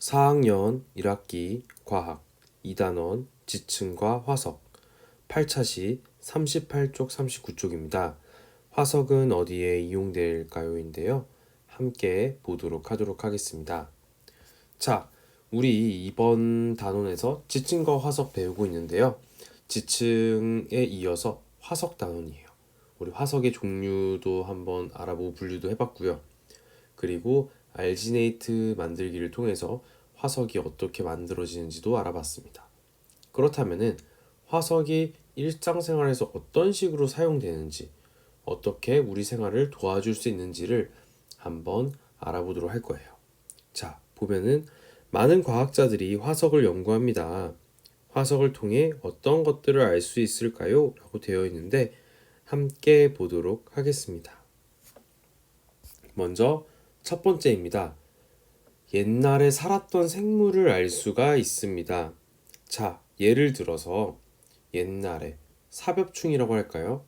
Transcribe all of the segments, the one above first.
4학년 1학기 과학 2단원 지층과 화석 8차시 38쪽 39쪽입니다. 화석은 어디에 이용될까요? 인데요. 함께 보도록 하도록 하겠습니다. 자, 우리 이번 단원에서 지층과 화석 배우고 있는데요. 지층에 이어서 화석 단원이에요. 우리 화석의 종류도 한번 알아보고 분류도 해봤고요. 그리고 알지네이트 만들기를 통해서 화석이 어떻게 만들어지는지도 알아봤습니다. 그렇다면은 화석이 일상생활에서 어떤 식으로 사용되는지, 어떻게 우리 생활을 도와줄 수 있는지를 한번 알아보도록 할 거예요. 자, 보면은 많은 과학자들이 화석을 연구합니다. 화석을 통해 어떤 것들을 알 수 있을까요? 라고 되어 있는데 함께 보도록 하겠습니다. 먼저 첫 번째입니다. 옛날에 살았던 생물을 알 수가 있습니다. 자, 예를 들어서 옛날에 사벽충이라고 할까요?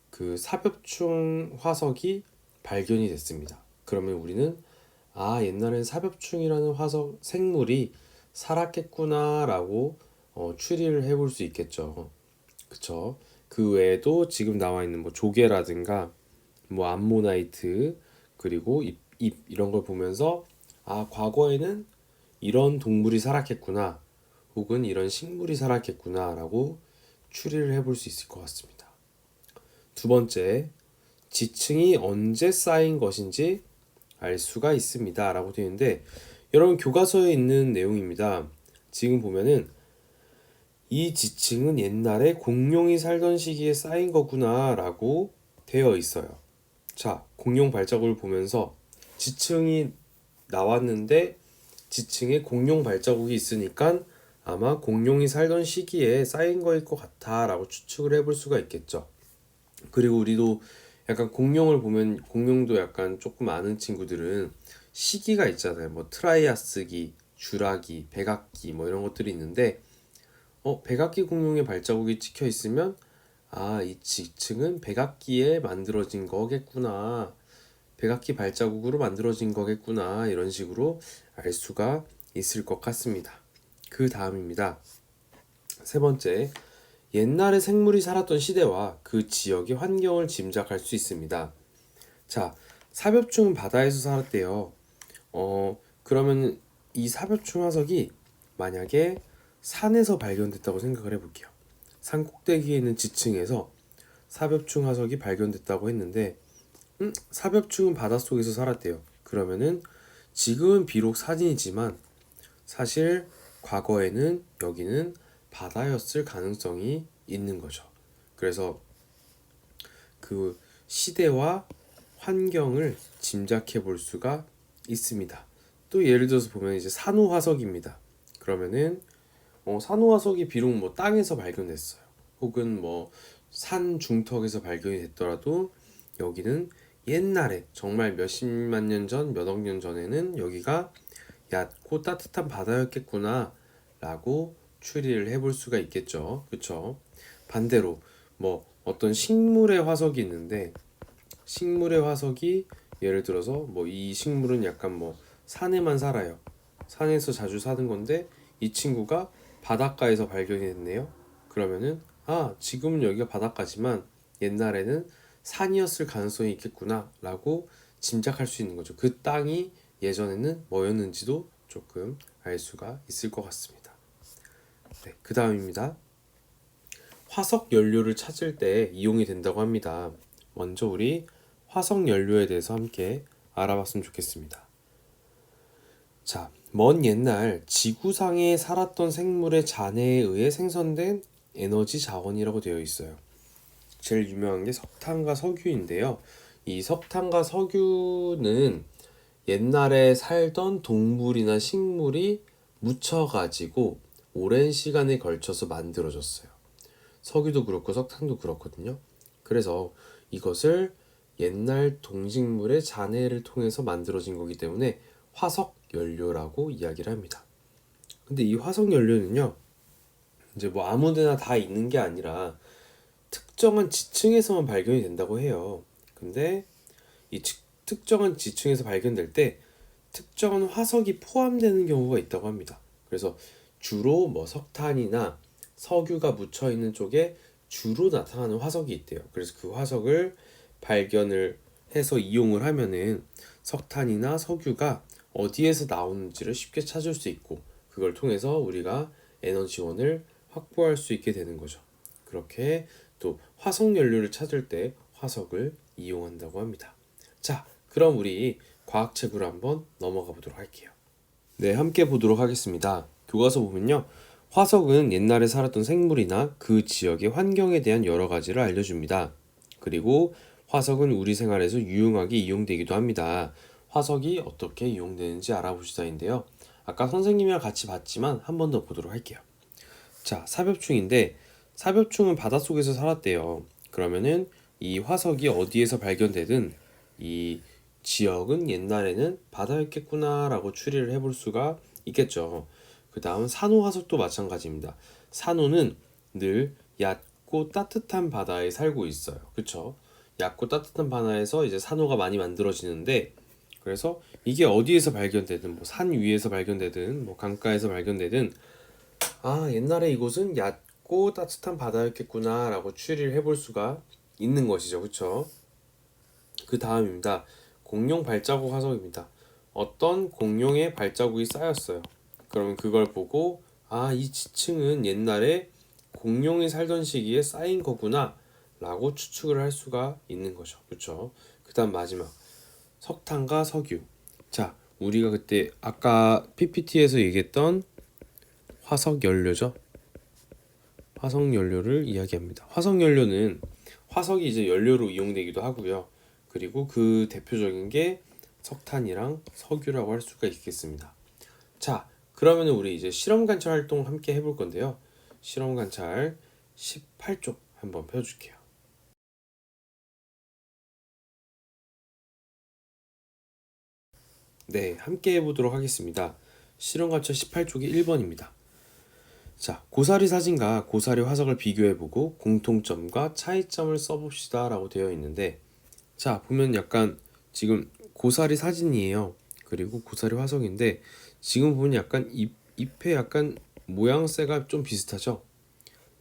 그 사벽충 화석이 발견이 됐습니다. 그러면 우리는 옛날엔 사벽충이라는 화석 생물이 살았겠구나라고 추리를 해볼 수 있겠죠. 그쵸? 그 외에도 지금 나와 있는 뭐 조개라든가 뭐 암모나이트 그리고 잎 이런 걸 보면서 과거에는 이런 동물이 살았겠구나 혹은 이런 식물이 살았겠구나 라고 추리를 해볼 수 있을 것 같습니다. 두 번째, 지층이 언제 쌓인 것인지 알 수가 있습니다 라고 되어 있는데 여러분 교과서에 있는 내용입니다. 지금 보면은 이 지층은 옛날에 공룡이 살던 시기에 쌓인 거구나 라고 되어 있어요. 자, 공룡 발자국을 보면서 지층이 나왔는데 지층에 공룡 발자국이 있으니까 아마 공룡이 살던 시기에 쌓인 거일 것 같아 라고 추측을 해볼 수가 있겠죠. 그리고 우리도 약간 공룡을 보면 공룡도 약간 조금 아는 친구들은 시기가 있잖아요. 뭐 트라이아스기, 주라기, 백악기 뭐 이런 것들이 있는데 백악기 공룡의 발자국이 찍혀 있으면 이 지층은 백악기에 만들어진 거겠구나. 백악기 발자국으로 만들어진 거겠구나. 이런 식으로 알 수가 있을 것 같습니다. 그 다음입니다. 세 번째, 옛날에 생물이 살았던 시대와 그 지역의 환경을 짐작할 수 있습니다. 자, 사벽충은 바다에서 살았대요. 그러면 이 사벽충 화석이 만약에 산에서 발견됐다고 생각을 해볼게요. 산 꼭대기에 있는 지층에서 사벽충 화석이 발견됐다고 했는데 사벽충은 바닷속에서 살았대요. 그러면은 지금은 비록 사진이지만 사실 과거에는 여기는 바다였을 가능성이 있는 거죠. 그래서 그 시대와 환경을 짐작해 볼 수가 있습니다. 또 예를 들어서 보면 이제 산호 화석입니다. 그러면은 산호 화석이 비록 뭐 땅에서 발견됐어요. 혹은 뭐 산 중턱에서 발견이 됐더라도 여기는 옛날에 정말 몇십만 년 전, 몇억 년 전에는 여기가 얕고 따뜻한 바다였겠구나 라고 추리를 해볼 수가 있겠죠. 그쵸? 반대로 뭐 어떤 식물의 화석이 있는데 식물의 화석이 예를 들어서 뭐 이 식물은 약간 뭐 산에만 살아요. 산에서 자주 사는 건데 이 친구가 바닷가에서 발견이 됐네요. 그러면은 지금은 여기가 바닷가지만 옛날에는 산이었을 가능성이 있겠구나 라고 짐작할 수 있는 거죠. 그 땅이 예전에는 뭐였는지도 조금 알 수가 있을 것 같습니다. 네, 그 다음입니다. 화석 연료를 찾을 때 이용이 된다고 합니다. 먼저 우리 화석 연료에 대해서 함께 알아봤으면 좋겠습니다. 자, 먼 옛날 지구상에 살았던 생물의 잔해에 의해 생성된 에너지 자원이라고 되어 있어요. 제일 유명한 게 석탄과 석유인데요. 이 석탄과 석유는 옛날에 살던 동물이나 식물이 묻혀가지고 오랜 시간에 걸쳐서 만들어졌어요. 석유도 그렇고 석탄도 그렇거든요. 그래서 이것을 옛날 동식물의 잔해를 통해서 만들어진 거기 때문에 화석 연료라고 이야기를 합니다. 근데 이 화석 연료는요, 이제 뭐 아무데나 다 있는 게 아니라 특정한 지층에서만 발견이 된다고 해요. 근데 이 특정한 지층에서 발견될 때 특정한 화석이 포함되는 경우가 있다고 합니다. 그래서 주로 뭐 석탄이나 석유가 묻혀 있는 쪽에 주로 나타나는 화석이 있대요. 그래서 그 화석을 발견을 해서 이용을 하면은 석탄이나 석유가 어디에서 나오는지를 쉽게 찾을 수 있고, 그걸 통해서 우리가 에너지원을 확보할 수 있게 되는 거죠. 그렇게 또 화석 연료를 찾을 때 화석을 이용한다고 합니다. 자, 그럼 우리 과학책으로 한번 넘어가 보도록 할게요. 네, 함께 보도록 하겠습니다. 교과서 보면요, 화석은 옛날에 살았던 생물이나 그 지역의 환경에 대한 여러 가지를 알려줍니다. 그리고 화석은 우리 생활에서 유용하게 이용되기도 합니다. 화석이 어떻게 이용되는지 알아보시다인데요. 아까 선생님이랑 같이 봤지만 한 번 더 보도록 할게요. 자, 사벽충인데 사벽충은 바닷속에서 살았대요. 그러면은 이 화석이 어디에서 발견되든 이 지역은 옛날에는 바다였겠구나라고 추리를 해볼 수가 있겠죠. 그 다음 산호화석도 마찬가지입니다. 산호는 늘 얕고 따뜻한 바다에 살고 있어요. 그쵸? 얕고 따뜻한 바다에서 이제 산호가 많이 만들어지는데, 그래서 이게 어디에서 발견되든 뭐 산 위에서 발견되든 뭐 강가에서 발견되든 옛날에 이곳은 얕고 따뜻한 바다였겠구나 라고 추리를 해볼 수가 있는 것이죠. 그쵸? 그 다음입니다. 공룡 발자국 화석입니다. 어떤 공룡의 발자국이 쌓였어요. 그러면 그걸 보고 이 지층은 옛날에 공룡이 살던 시기에 쌓인 거구나 라고 추측을 할 수가 있는 거죠. 그쵸? 그 다음 마지막, 석탄과 석유. 자, 우리가 그때 아까 PPT에서 얘기했던 화석 연료죠. 화석 연료를 이야기합니다. 화석 연료는 화석이 이제 연료로 이용되기도 하고요. 그리고 그 대표적인 게 석탄이랑 석유라고 할 수가 있겠습니다. 자, 그러면 우리 이제 실험 관찰 활동 함께 해볼 건데요. 실험 관찰 18쪽 한번 펴줄게요. 네, 함께 해보도록 하겠습니다. 실험 관찰 18쪽이 1번입니다. 자, 고사리 사진과 고사리 화석을 비교해보고 공통점과 차이점을 써봅시다 라고 되어 있는데, 자, 보면 약간 지금 고사리 사진이에요. 그리고 고사리 화석인데 지금 보면 약간 잎에 약간 모양새가 좀 비슷하죠.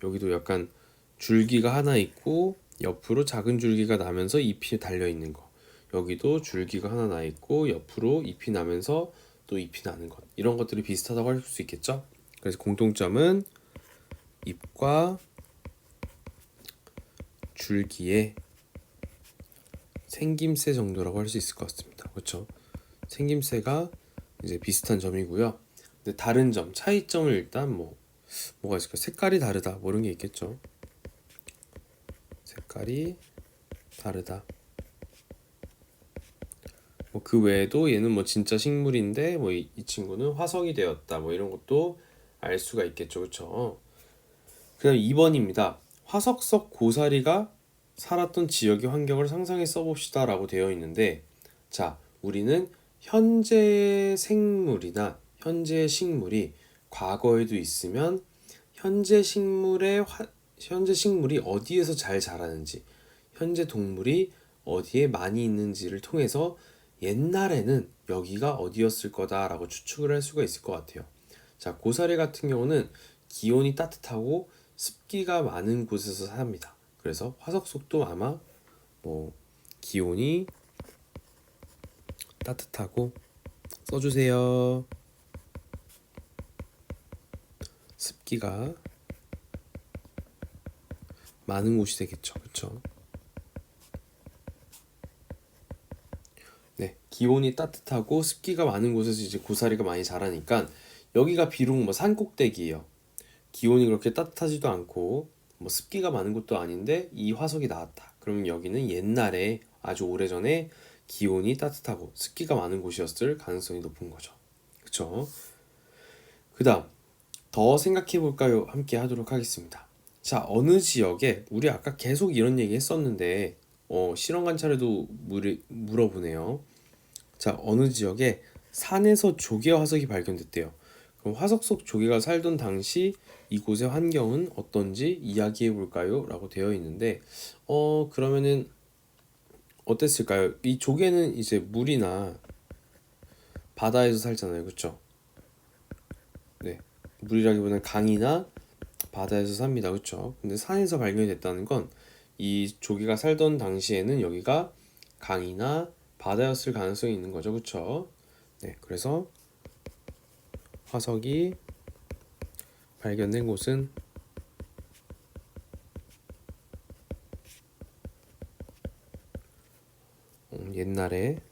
여기도 약간 줄기가 하나 있고 옆으로 작은 줄기가 나면서 잎이 달려 있는 거. 여기도 줄기가 하나 나 있고 옆으로 잎이 나면서 또 잎이 나는 것. 이런 것들이 비슷하다고 할 수 있겠죠. 그래서 공통점은 잎과 줄기의 생김새 정도라고 할 수 있을 것 같습니다. 그렇죠? 생김새가 이제 비슷한 점이고요. 근데 다른 점, 차이점을 일단 뭐가 있을까? 색깔이 다르다. 뭐 이런 게 있겠죠. 색깔이 다르다. 뭐 그 외에도 얘는 뭐 진짜 식물인데 뭐 이 친구는 화석이 되었다. 뭐 이런 것도 알 수가 있겠죠. 그렇죠? 그다음 2번입니다. 화석 속 고사리가 살았던 지역의 환경을 상상해 써봅시다라고 되어 있는데, 자, 우리는 현재 생물이나 현재 식물이 과거에도 있으면 현재 식물이 어디에서 잘 자라는지, 현재 동물이 어디에 많이 있는지를 통해서 옛날에는 여기가 어디였을 거다라고 추측을 할 수가 있을 것 같아요. 자, 고사리 같은 경우는 기온이 따뜻하고 습기가 많은 곳에서 삽니다. 그래서 화석 속도 아마 뭐 기온이 따뜻하고, 써주세요. 습기가 많은 곳이 되겠죠. 그렇죠? 네, 기온이 따뜻하고 습기가 많은 곳에서 이제 고사리가 많이 자라니까 여기가 비록 뭐 산 꼭대기예요. 기온이 그렇게 따뜻하지도 않고 뭐 습기가 많은 곳도 아닌데 이 화석이 나왔다. 그러면 여기는 옛날에 아주 오래전에 기온이 따뜻하고 습기가 많은 곳이었을 가능성이 높은 거죠. 그쵸? 그 다음 더 생각해 볼까요? 함께 하도록 하겠습니다. 자, 어느 지역에 우리 아까 계속 이런 얘기 했었는데 실험 관찰에도 물어보네요. 자, 어느 지역에 산에서 조개 화석이 발견됐대요. 그럼 화석 속 조개가 살던 당시 이곳의 환경은 어떤지 이야기해 볼까요? 라고 되어 있는데, 그러면은 어땠을까요? 이 조개는 이제 물이나 바다에서 살잖아요, 그쵸? 네, 물이라기보다는 강이나 바다에서 삽니다, 그쵸? 근데 산에서 발견이 됐다는 건 이 조개가 살던 당시에는 여기가 강이나 바다였을 가능성이 있는 거죠, 그쵸? 네, 그래서 화석이 발견된 곳은 옛날에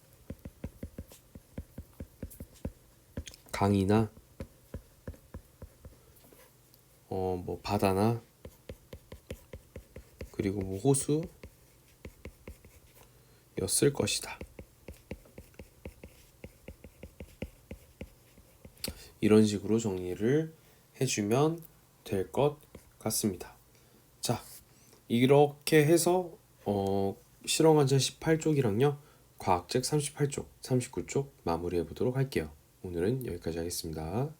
강이나 뭐 바다나 그리고 뭐 호수였을 것이다. 이런 식으로 정리를 해주면 될 것 같습니다. 자, 이렇게 해서 실험관찰 18쪽이랑요 과학책 38쪽, 39쪽 마무리해 보도록 할게요. 오늘은 여기까지 하겠습니다.